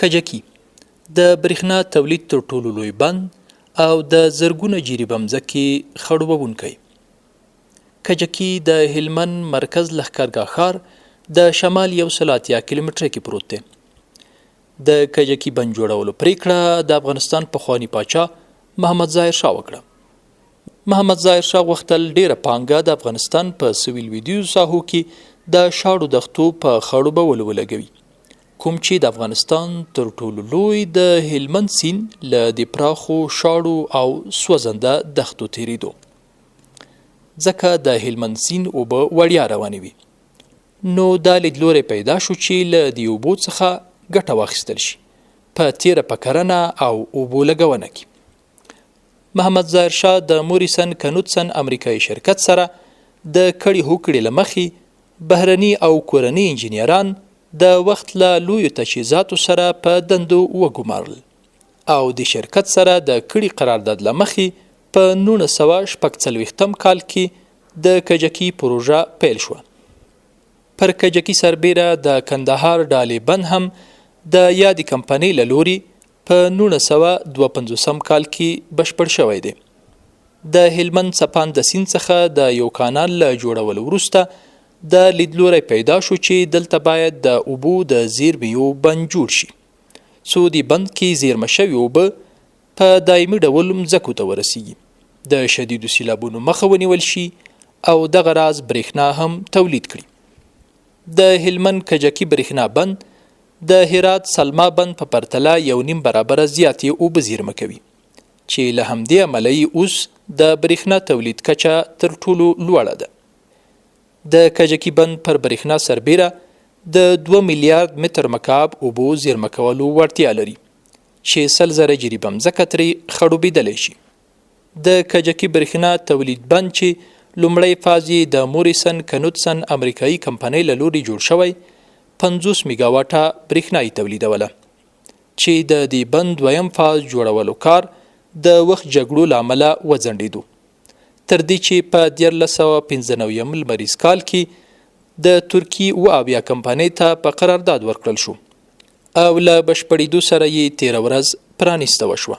کجکي د برېښنا تولید تر ټولو لوی بند او د زرګونه جریبه مځکې خړوبونکی. کجکي د هلمند مرکز لښکرګاه ښار د شمال 180 کیلومتره کې پروت دی. د کجکي بند جوړولو پریکړه د افغانستان پخوانی پاچا محمد ظاهر شاه وکړه. محمد ظاهر شاه غوښتل ډیره پانګه د افغانستان په سویل لویدیځو ساحو کې د شاړو دښتو په خړوبولو ولګوي، کوم چې د افغانستان تر ټولو لوی د هلمند سیند له د پراخو شاړو او سوځنده دښتو تیریدو، ځکه د هلمند سیند اوبه وړیا روانې وي. نو دا لیدلوری پیدا شو چې له دې اوبو څخه ګټه واخیستل شي په تیره په کرنه او اوبو لګونه کې. محمد ظاهر شاه د موریسن کنوتسن امریکایي شرکت سره د کړي هوکړې له مخې بهرني او کورني انجینران د وخت له لویو تجهیزاتو سره په دندو وګومارل او د شرکت سره د کړي قرارداد له مخې په 1946 کال کې د کجکي پروژه پیل شوه. پر کجکي سربیره د کندهار ډالې بند هم د یادې کمپنۍ له لوري په 1952 کال کې بشپړ شوی دی. د هلمند څپان د سیند څخه د یو کانال له جوړولو وروسته د لیدلوری پیدا شو چې دلته باید د اوبو د زیرمېو بند جوړ شي، څو د بند کې زیرمه شوي اوبه په دایمي ډول مځکو ته ورسیږي، د شدیدو سیلابونو مخه ونیول شي او دغه راز برېښنا هم تولید کړي. د هلمند کجکي برېښنا بند د هرات سلما بند په پرتله 1.5 برابره زیاتې اوبه زیرمه کوي، چې له همدې امله اوس د برېښنا تولید کچه تر ټولو لوړه ده. د کجکي بند پر برېښنا سربیره د 2 میلیارد متر مکعب اوبو زیرمه کولو وړتیا لري، چې 100,000 جریبه مځکه ترې خړوبېدلی شي. د کجکي برېښنا تولید بند چې لومړی فاز یې د موریسن کنوتسن امریکایي کمپنۍ له لوري جوړ شوی 50 میګاواټه برېښنا یې تولیدوله، چې د دې بند دویم فاز جوړولو کار د وخت جګړو له امله وځنډېدو، تر دې چې په 1995 لمریز کال کې د ترکي اویا کمپنۍ ته په قرارداد ورکړل شو او له بشپړېدو سره یې 13 ورځ پرانیسته وشوه.